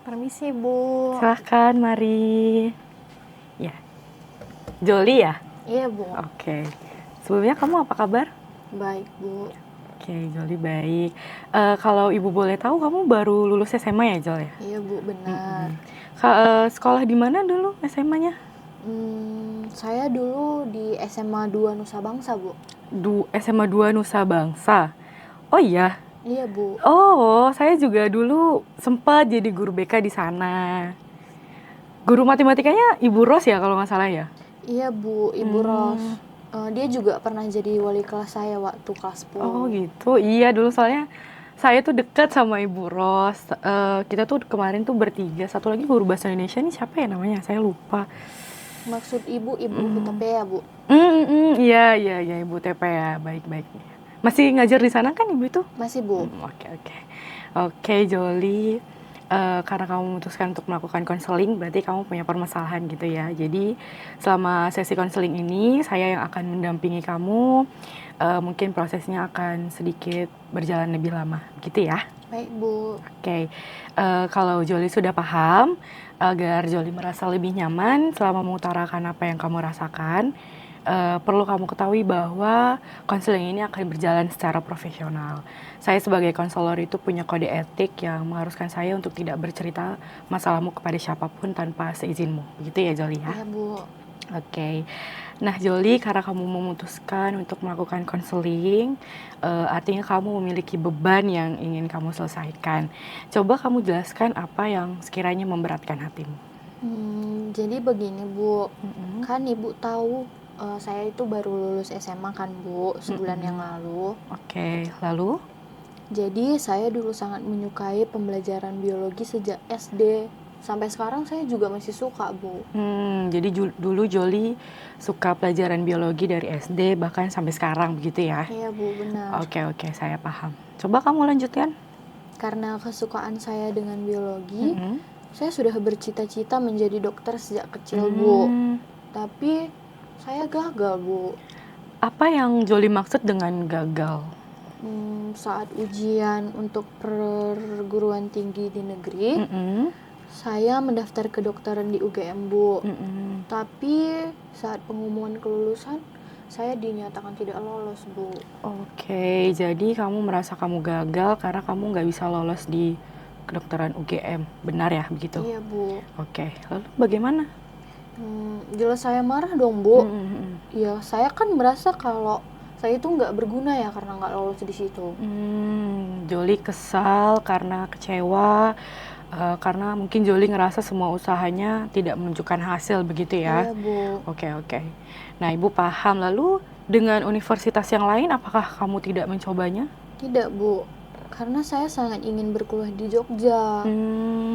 Permisi, Bu. Silahkan, mari. Ya, Joli ya? Iya, Bu. Oke. Sebelumnya kamu apa kabar? Baik, Bu. Oke, Joli baik. Kalau Ibu boleh tahu, kamu baru lulus SMA ya, Jol ya? Iya, Bu, benar. Sekolah di mana dulu SMA-nya? Saya dulu di SMA 2 Nusa Bangsa, Bu. SMA 2 Nusa Bangsa. Oh iya. Iya, Bu. Oh, saya juga dulu sempat jadi guru BK di sana. Guru matematikanya Ibu Ros ya kalau nggak salah ya? Iya, Bu. Ibu Ros. Dia juga pernah jadi wali kelas saya waktu kelas 10. Oh gitu, iya dulu soalnya saya tuh dekat sama Ibu Ros. Kita tuh kemarin tuh bertiga, satu lagi guru bahasa Indonesia nih siapa ya namanya? Saya lupa. Maksud Ibu tapi ya, Bu? Iya Ibu TP ya, baik-baik. Masih ngajar di sana kan Ibu itu? Masih, Bu. Oke, Joli. Karena kamu memutuskan untuk melakukan konseling, berarti kamu punya permasalahan gitu ya. Jadi selama sesi konseling ini, saya yang akan mendampingi kamu. Mungkin prosesnya akan sedikit berjalan lebih lama, gitu ya. Baik, Bu. Oke, kalau Joli sudah paham, agar Joli merasa lebih nyaman selama mengutarakan apa yang kamu rasakan, perlu kamu ketahui bahwa konseling ini akan berjalan secara profesional. Saya sebagai konselor itu punya kode etik yang mengharuskan saya untuk tidak bercerita masalahmu kepada siapapun tanpa seizinmu. Gitu ya, Joli ya? Iya, Bu. Oke. Nah, Joli, karena kamu memutuskan untuk melakukan konseling, artinya kamu memiliki beban yang ingin kamu selesaikan. Coba kamu jelaskan apa yang sekiranya memberatkan hatimu. Jadi begini, Bu. Kan Ibu tahu saya itu baru lulus SMA kan, Bu, sebulan yang lalu. Oke, lalu? Jadi saya dulu sangat menyukai pembelajaran biologi sejak SD. Sampai sekarang saya juga masih suka, Bu. Jadi dulu Joli suka pelajaran biologi dari SD bahkan sampai sekarang begitu ya? Iya, Bu, benar. Oke, saya paham. Coba kamu lanjutkan. Karena kesukaan saya dengan biologi, saya sudah bercita-cita menjadi dokter sejak kecil, Bu. Tapi saya gagal, Bu. Apa yang Joli maksud dengan gagal? Saat ujian untuk perguruan tinggi di negeri, saya mendaftar kedokteran di UGM, Bu. Tapi saat pengumuman kelulusan, saya dinyatakan tidak lolos, Bu. Oke, jadi kamu merasa kamu gagal karena kamu nggak bisa lolos di kedokteran UGM. Benar ya begitu? Iya, Bu. Oke, lalu bagaimana? Jelas saya marah dong, Bu. Ya, saya kan merasa kalau saya itu nggak berguna ya karena nggak lolos di situ. Joli kesal karena kecewa, karena mungkin Joli ngerasa semua usahanya tidak menunjukkan hasil begitu ya? Iya, Bu. Oke. Nah, Ibu paham. Lalu dengan universitas yang lain, apakah kamu tidak mencobanya? Tidak, Bu. Karena saya sangat ingin berkuliah di Jogja.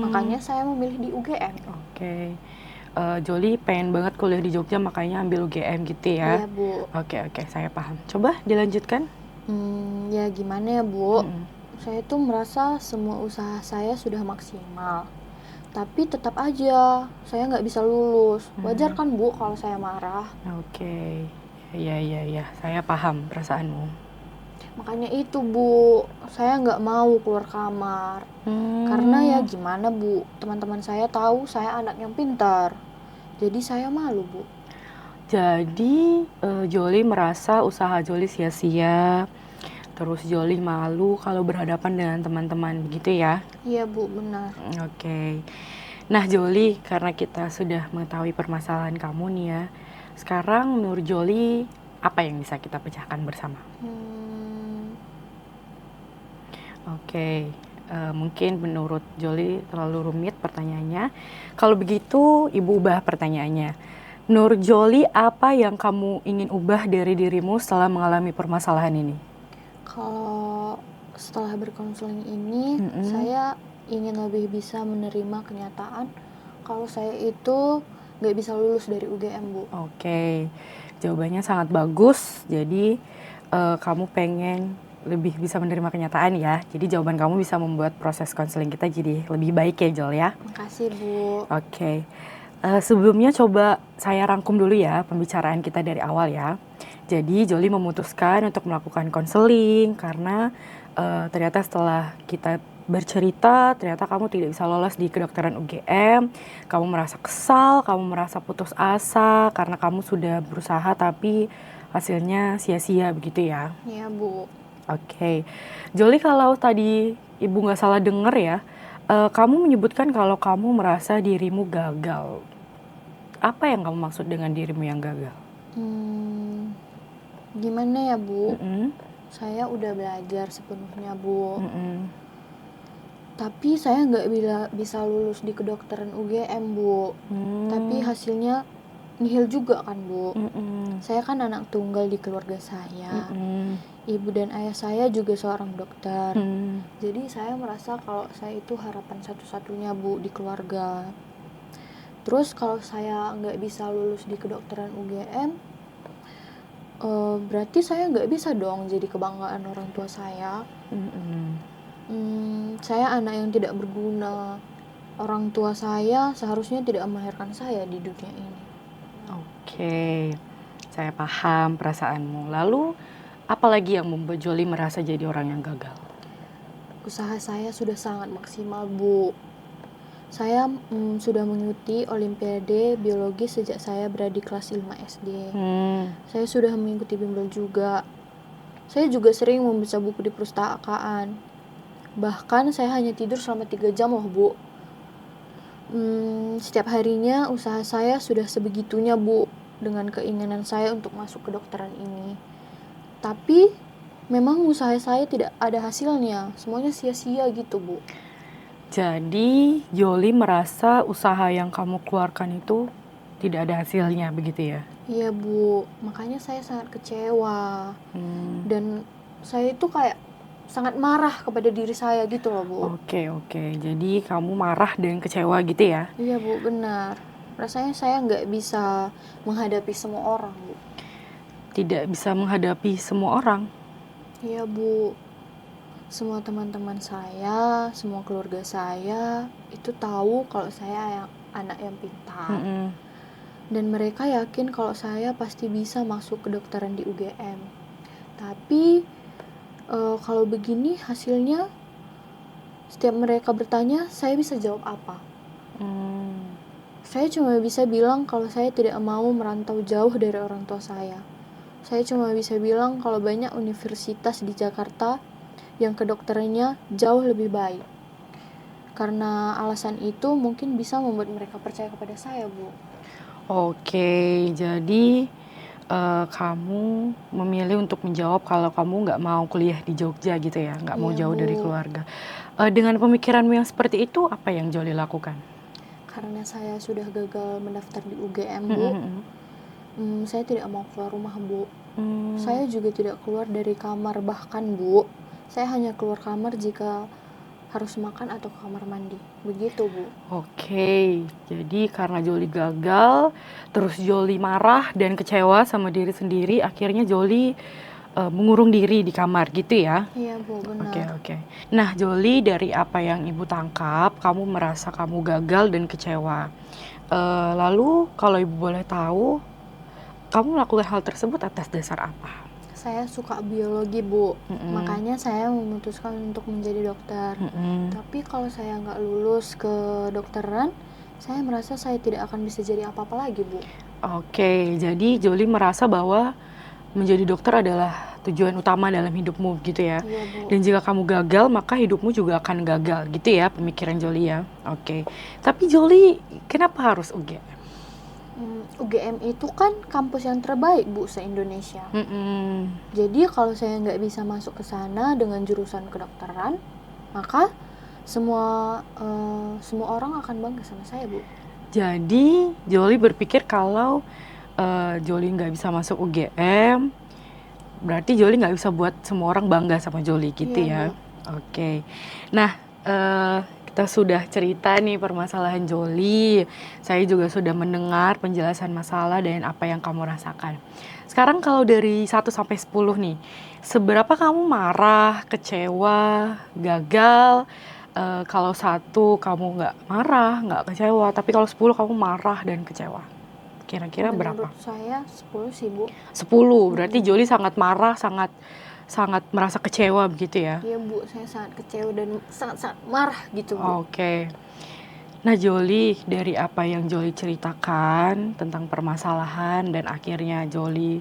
Makanya saya memilih di UGM. Oke. Joli pengen banget kuliah di Jogja, makanya ambil UGM gitu ya? Iya, Bu. Oke, saya paham. Coba dilanjutkan. Ya gimana ya, Bu? Saya tuh merasa semua usaha saya sudah maksimal. Tapi tetap aja, saya nggak bisa lulus. Wajar kan, Bu, kalau saya marah? Oke. Iya. Saya paham perasaanmu. Makanya itu, Bu, saya nggak mau keluar kamar. Karena ya gimana, Bu, teman-teman saya tahu saya anak yang pintar. Jadi saya malu, Bu. Jadi Joli merasa usaha Joli sia-sia, terus Joli malu kalau berhadapan dengan teman-teman begitu ya? Iya, Bu, benar. Oke. Nah, Joli, karena kita sudah mengetahui permasalahan kamu nih ya, sekarang menurut Joli apa yang bisa kita pecahkan bersama? Oke. Mungkin menurut Joli terlalu rumit pertanyaannya. Kalau begitu, Ibu ubah pertanyaannya. Menurut Joli, apa yang kamu ingin ubah dari dirimu setelah mengalami permasalahan ini? Kalau setelah berkonseling ini, saya ingin lebih bisa menerima kenyataan kalau saya itu nggak bisa lulus dari UGM, Bu. Oke, jawabannya sangat bagus. Jadi kamu pengen lebih bisa menerima kenyataan ya. Jadi jawaban kamu bisa membuat proses konseling kita jadi lebih baik ya, Jol ya. Makasih, Bu. Oke. Sebelumnya coba saya rangkum dulu ya pembicaraan kita dari awal ya. Jadi Joli memutuskan untuk melakukan konseling karena ternyata setelah kita bercerita ternyata kamu tidak bisa lolos di kedokteran UGM, kamu merasa kesal, kamu merasa putus asa karena kamu sudah berusaha tapi hasilnya sia-sia begitu ya. Iya, Bu. Oke, Joli, kalau tadi ibu nggak salah dengar ya, kamu menyebutkan kalau kamu merasa dirimu gagal. Apa yang kamu maksud dengan dirimu yang gagal? Gimana ya, Bu? Mm-mm. Saya udah belajar sepenuhnya, Bu. Mm-mm. Tapi saya nggak bisa lulus di kedokteran UGM, Bu. Tapi hasilnya nihil juga kan, Bu. Saya kan anak tunggal di keluarga saya. Ibu dan ayah saya juga seorang dokter. Jadi saya merasa kalau saya itu harapan satu-satunya, Bu, di keluarga. Terus kalau saya nggak bisa lulus di kedokteran UGM, berarti saya nggak bisa dong jadi kebanggaan orang tua saya. Saya anak yang tidak berguna. Orang tua saya seharusnya tidak melahirkan saya di dunia ini. Oke, saya paham perasaanmu. Lalu, apa lagi yang membuat Joli merasa jadi orang yang gagal? Usaha saya sudah sangat maksimal, Bu. Saya sudah mengikuti Olimpiade Biologi sejak saya berada di kelas 5 SD. Saya sudah mengikuti bimbel juga. Saya juga sering membaca buku di perpustakaan. Bahkan saya hanya tidur selama 3 jam loh, Bu. Setiap harinya usaha saya sudah sebegitunya, Bu, dengan keinginan saya untuk masuk kedokteran ini. Tapi memang usaha saya tidak ada hasilnya. Semuanya sia-sia gitu, Bu. Jadi, Joli merasa usaha yang kamu keluarkan itu tidak ada hasilnya, begitu ya? Iya, Bu. Makanya saya sangat kecewa. Dan saya itu kayak sangat marah kepada diri saya gitu loh, Bu. Oke. Jadi kamu marah dan kecewa gitu ya? Iya, Bu, benar. Rasanya saya nggak bisa menghadapi semua orang, Bu. Tidak bisa menghadapi semua orang? Iya, Bu. Semua teman-teman saya, semua keluarga saya itu tahu kalau saya anak yang pintar. Dan mereka yakin kalau saya pasti bisa masuk kedokteran di UGM. Tapi kalau begini hasilnya, setiap mereka bertanya, saya bisa jawab apa? Saya cuma bisa bilang kalau saya tidak mau merantau jauh dari orang tua saya. Saya cuma bisa bilang kalau banyak universitas di Jakarta yang kedokterannya jauh lebih baik. Karena alasan itu mungkin bisa membuat mereka percaya kepada saya, Bu. Oke, jadi kamu memilih untuk menjawab kalau kamu nggak mau kuliah di Jogja gitu ya, nggak mau Iya, jauh dari Bu. keluarga. Dengan pemikiranmu yang seperti itu, apa yang Joli lakukan? Karena saya sudah gagal mendaftar di UGM, Bu. Saya tidak mau keluar rumah, Bu. Saya juga tidak keluar dari kamar bahkan, Bu. Saya hanya keluar kamar jika harus makan atau ke kamar mandi. Begitu, Bu. Oke, jadi karena Joli gagal, terus Joli marah dan kecewa sama diri sendiri, akhirnya Joli mengurung diri di kamar gitu ya? Iya, Bu, benar. Oke. Nah, Joli, dari apa yang Ibu tangkap, kamu merasa kamu gagal dan kecewa. Lalu, kalau Ibu boleh tahu, kamu melakukan hal tersebut atas dasar apa? Saya suka biologi, Bu. Makanya saya memutuskan untuk menjadi dokter. Tapi kalau saya nggak lulus ke dokteran, saya merasa saya tidak akan bisa jadi apa-apa lagi, Bu. Oke, jadi Joli merasa bahwa menjadi dokter adalah tujuan utama dalam hidupmu gitu ya. Iya, Bu. Dan jika kamu gagal, maka hidupmu juga akan gagal gitu ya, pemikiran Joli ya. Oke. Tapi Joli, kenapa harus UGM? UGM itu kan kampus yang terbaik, Bu, se-Indonesia. Jadi kalau saya nggak bisa masuk ke sana dengan jurusan kedokteran, maka semua orang akan bangga sama saya, Bu. Jadi Joli berpikir kalau Joli nggak bisa masuk UGM, berarti Joli nggak bisa buat semua orang bangga sama Joli gitu Iya, ya. Bu. Oke. Nah, kita sudah cerita nih permasalahan Joli. Saya juga sudah mendengar penjelasan masalah dan apa yang kamu rasakan. Sekarang kalau dari 1 sampai 10 nih, seberapa kamu marah, kecewa, gagal? Kalau 1 kamu nggak marah, nggak kecewa, tapi kalau 10 kamu marah dan kecewa. Kira-kira berapa? Menurut saya 10 sih, Bu. 10, berarti Joli sangat marah, sangat sangat merasa kecewa begitu ya? Iya Bu, saya sangat kecewa dan sangat-sangat marah gitu Bu. Oke. Nah Joli, dari apa yang Joli ceritakan tentang permasalahan dan akhirnya Joli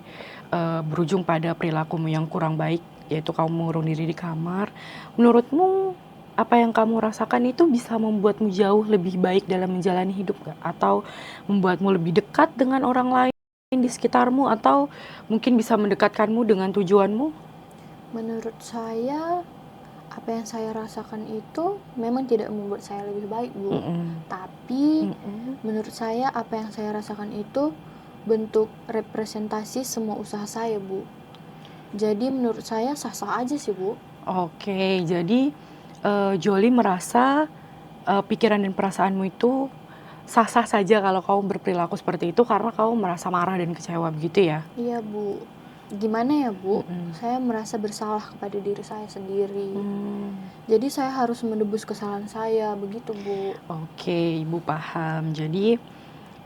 berujung pada perilakumu yang kurang baik, yaitu kamu mengurung diri di kamar. Menurutmu apa yang kamu rasakan itu bisa membuatmu jauh lebih baik dalam menjalani hidup gak? Atau membuatmu lebih dekat dengan orang lain di sekitarmu? Atau mungkin bisa mendekatkanmu dengan tujuanmu? Menurut saya, apa yang saya rasakan itu memang tidak membuat saya lebih baik Bu. Tapi menurut saya apa yang saya rasakan itu bentuk representasi semua usaha saya Bu. Jadi menurut saya sah-sah aja sih Bu. Oke, jadi Joli merasa pikiran dan perasaanmu itu sah-sah saja kalau kamu berperilaku seperti itu karena kamu merasa marah dan kecewa begitu ya? Iya Bu. Gimana ya Bu? Saya merasa bersalah kepada diri saya sendiri. Jadi saya harus menebus kesalahan saya, begitu Bu. Oke, Ibu paham. Jadi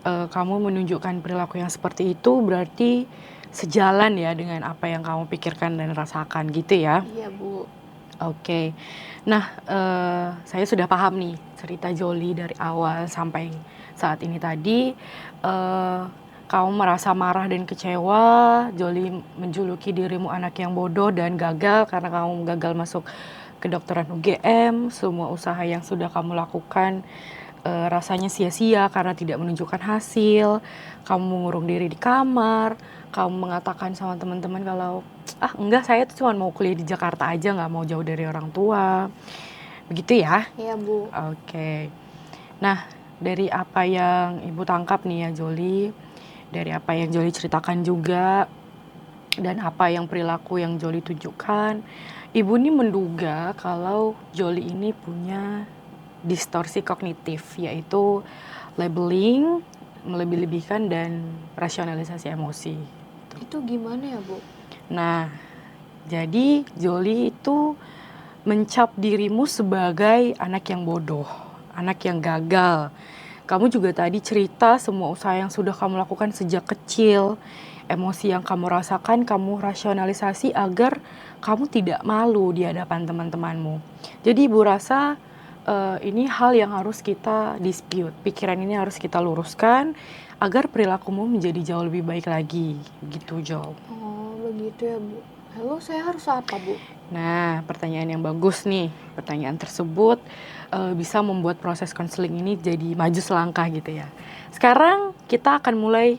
kamu menunjukkan perilaku yang seperti itu berarti sejalan ya dengan apa yang kamu pikirkan dan rasakan gitu ya? Iya Bu. Oke. Nah, saya sudah paham nih cerita Joli dari awal sampai saat ini tadi. Kamu merasa marah dan kecewa, Joli menjuluki dirimu anak yang bodoh dan gagal karena kamu gagal masuk kedokteran UGM. Semua usaha yang sudah kamu lakukan rasanya sia-sia karena tidak menunjukkan hasil. Kamu mengurung diri di kamar, kamu mengatakan sama teman-teman kalau enggak, saya tuh cuma mau kuliah di Jakarta aja, nggak mau jauh dari orang tua. Begitu ya? Iya Bu. Oke. Nah, dari apa yang Ibu tangkap nih ya Joli, dari apa yang Joli ceritakan juga, dan apa yang perilaku yang Joli tunjukkan, Ibu ini menduga kalau Joli ini punya distorsi kognitif, yaitu labeling, melebih-lebihkan, dan rasionalisasi emosi. Itu gimana ya Bu? Nah, jadi Joli itu mencap dirimu sebagai anak yang bodoh, anak yang gagal. Kamu juga tadi cerita semua usaha yang sudah kamu lakukan sejak kecil, emosi yang kamu rasakan, kamu rasionalisasi agar kamu tidak malu di hadapan teman-temanmu. Jadi Ibu rasa ini hal yang harus kita dispute, pikiran ini harus kita luruskan agar perilakumu menjadi jauh lebih baik lagi, gitu Jo. Oh begitu ya Bu. Lalu saya harus apa Bu? Nah, pertanyaan yang bagus nih. Pertanyaan tersebut bisa membuat proses konseling ini jadi maju selangkah gitu ya. Sekarang kita akan mulai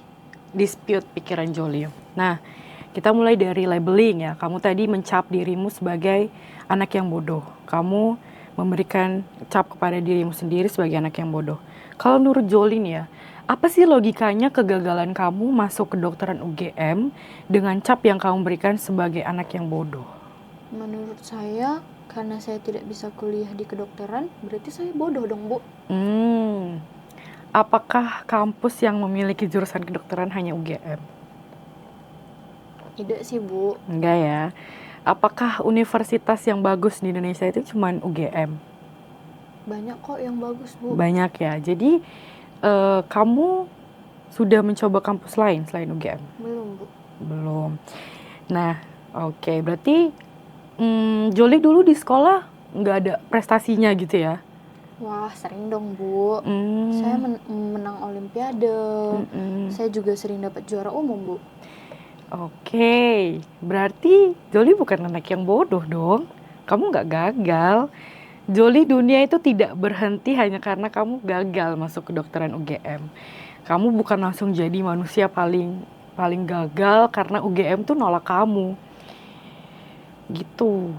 dispute pikiran Joli. Nah, kita mulai dari labeling ya. Kamu tadi mencap dirimu sebagai anak yang bodoh. Kamu memberikan cap kepada dirimu sendiri sebagai anak yang bodoh. Kalau menurut Joli nih ya, apa sih logikanya kegagalan kamu masuk kedokteran UGM dengan cap yang kamu berikan sebagai anak yang bodoh? Menurut saya, karena saya tidak bisa kuliah di kedokteran, berarti saya bodoh dong Bu. Apakah kampus yang memiliki jurusan kedokteran hanya UGM? Tidak sih Bu. Enggak ya. Apakah universitas yang bagus di Indonesia itu cuma UGM? Banyak kok yang bagus Bu. Banyak ya. Jadi kamu sudah mencoba kampus lain selain UGM? Belum Bu. Belum. Nah, oke. Berarti Joli dulu di sekolah nggak ada prestasinya gitu ya? Wah sering dong Bu. Saya menang olimpiade. Saya juga sering dapat juara umum Bu. Oke, berarti Joli bukan anak yang bodoh dong. Kamu nggak gagal. Joli, dunia itu tidak berhenti hanya karena kamu gagal masuk kedokteran UGM. Kamu bukan langsung jadi manusia paling gagal karena UGM tuh nolak kamu. Gitu.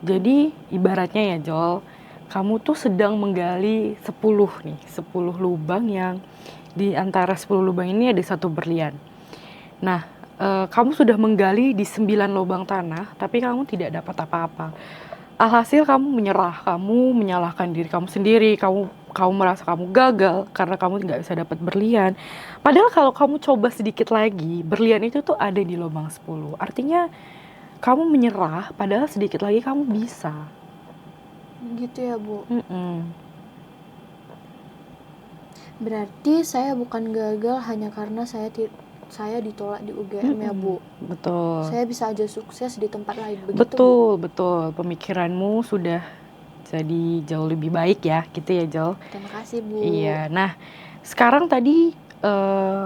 Jadi ibaratnya ya Jol, kamu tuh sedang menggali 10 lubang yang di antara 10 lubang ini ada satu berlian. Nah, kamu sudah menggali di 9 lubang tanah, tapi kamu tidak dapat apa-apa. Alhasil kamu menyerah, kamu menyalahkan diri kamu sendiri, kamu merasa kamu gagal karena kamu nggak bisa dapat berlian. Padahal kalau kamu coba sedikit lagi, berlian itu tuh ada di lubang 10. Artinya kamu menyerah, padahal sedikit lagi kamu bisa. Gitu ya Bu. Berarti saya bukan gagal hanya karena saya saya ditolak di UGM ya Bu. Betul. Saya bisa aja sukses di tempat lain, begitu Bu? Betul, betul. Pemikiranmu sudah jadi jauh lebih baik ya, gitu ya Jol. Terima kasih Bu. Iya, nah sekarang tadi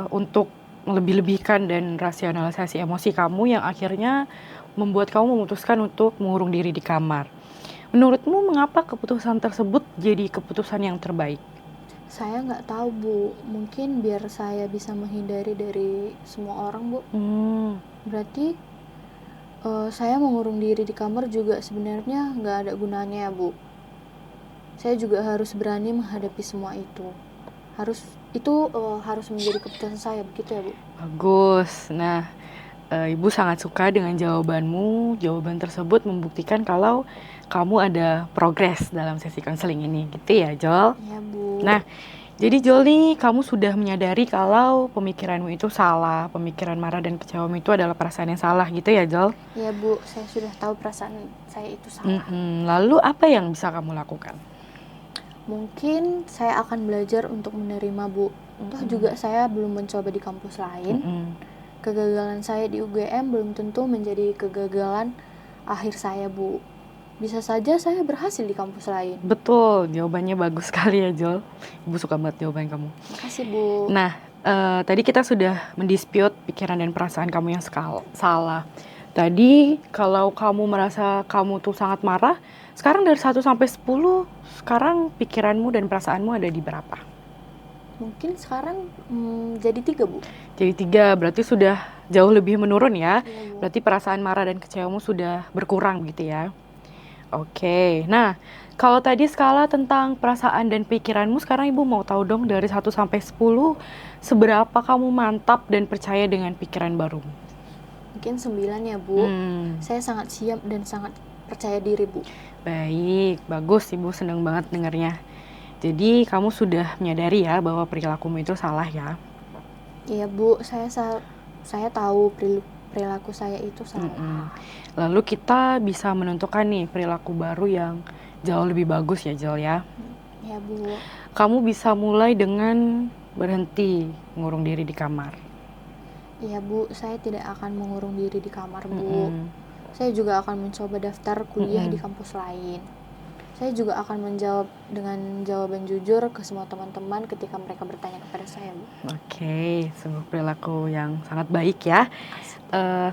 untuk melebih-lebihkan dan rasionalisasi emosi kamu yang akhirnya membuat kamu memutuskan untuk mengurung diri di kamar. Menurutmu mengapa keputusan tersebut jadi keputusan yang terbaik? Saya nggak tahu Bu, mungkin biar saya bisa menghindari dari semua orang Bu. Berarti saya mengurung diri di kamar juga sebenarnya nggak ada gunanya ya Bu. Saya juga harus berani menghadapi semua itu. Harus menjadi keputusan saya, begitu ya Bu? Bagus. Nah, Ibu sangat suka dengan jawabanmu. Jawaban tersebut membuktikan kalau kamu ada progres dalam sesi konseling ini, gitu ya Jol? Iya Bu. Nah, jadi Jol nih, kamu sudah menyadari kalau pemikiranmu itu salah, pemikiran marah dan kecewamu itu adalah perasaan yang salah, gitu ya Jol? Iya Bu, saya sudah tahu perasaan saya itu salah. Lalu apa yang bisa kamu lakukan? Mungkin saya akan belajar untuk menerima Bu. Toh juga saya belum mencoba di kampus lain. Kegagalan saya di UGM belum tentu menjadi kegagalan akhir saya Bu. Bisa saja saya berhasil di kampus lain. Betul, jawabannya bagus sekali ya Jol. Ibu suka banget jawaban kamu. Makasih Bu. Nah, tadi kita sudah mendispute pikiran dan perasaan kamu yang salah. Tadi kalau kamu merasa kamu tuh sangat marah, sekarang dari 1 sampai 10, sekarang pikiranmu dan perasaanmu ada di berapa? Mungkin sekarang jadi 3 Bu. Jadi 3, berarti sudah jauh lebih menurun ya. Iya Bu. Berarti perasaan marah dan kecewamu sudah berkurang gitu ya. Oke, nah kalau tadi skala tentang perasaan dan pikiranmu, sekarang Ibu mau tahu dong dari 1 sampai 10, seberapa kamu mantap dan percaya dengan pikiran baru? Mungkin 9 ya Bu. Saya sangat siap dan sangat percaya diri Bu. Baik, bagus, Ibu senang banget dengarnya. Jadi kamu sudah menyadari ya bahwa perilakumu itu salah ya? Iya Bu, saya tahu perilaku saya itu salah. Lalu kita bisa menentukan nih perilaku baru yang jauh lebih bagus ya Jol ya? Iya Bu. Kamu bisa mulai dengan berhenti mengurung diri di kamar. Iya Bu, saya tidak akan mengurung diri di kamar Bu. Saya juga akan mencoba daftar kuliah di kampus lain. Saya juga akan menjawab dengan jawaban jujur ke semua teman-teman ketika mereka bertanya kepada saya Bu. Oke, sungguh perilaku yang sangat baik ya.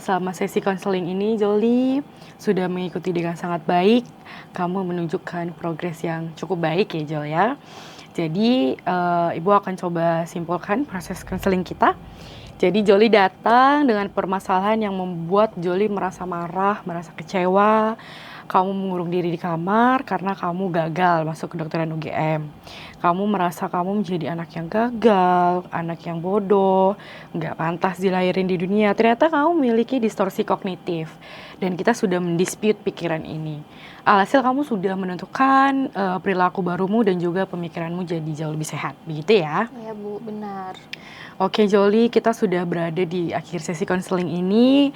Selama sesi konseling ini Joli sudah mengikuti dengan sangat baik. Kamu menunjukkan progres yang cukup baik ya Jol ya. Jadi Ibu akan coba simpulkan proses konseling kita. Jadi Joli datang dengan permasalahan yang membuat Joli merasa marah, merasa kecewa. Kamu mengurung diri di kamar karena kamu gagal masuk kedokteran UGM. Kamu merasa kamu menjadi anak yang gagal, anak yang bodoh, nggak pantas dilahirin di dunia. Ternyata kamu memiliki distorsi kognitif. Dan kita sudah mendispute pikiran ini. Alhasil kamu sudah menentukan perilaku barumu dan juga pemikiranmu jadi jauh lebih sehat. Begitu ya? Iya Bu, benar. Oke Joli, kita sudah berada di akhir sesi konseling ini.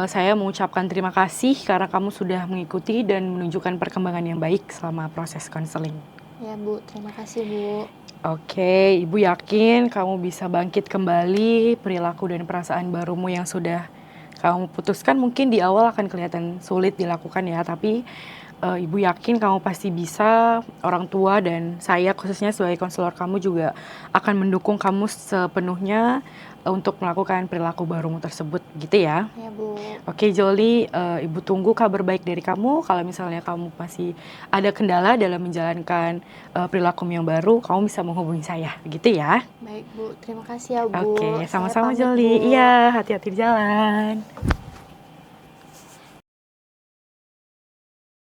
Saya mengucapkan terima kasih karena kamu sudah mengikuti dan menunjukkan perkembangan yang baik selama proses konseling. Ya Bu, terima kasih Bu. Oke, Ibu yakin kamu bisa bangkit kembali. Perilaku dan perasaan barumu yang sudah kamu putuskan mungkin di awal akan kelihatan sulit dilakukan ya, tapi Ibu yakin kamu pasti bisa. Orang tua dan saya khususnya sebagai konselor kamu juga akan mendukung kamu sepenuhnya untuk melakukan perilaku barumu tersebut, gitu ya? Ya Bu. Oke Joli, Ibu tunggu kabar baik dari kamu. Kalau misalnya kamu masih ada kendala dalam menjalankan perilaku yang baru, kamu bisa menghubungi saya, begitu ya? Baik Bu, terima kasih ya Bu. Oke, Saya sama-sama pamit, Joli. Bu. Iya, hati-hati di jalan.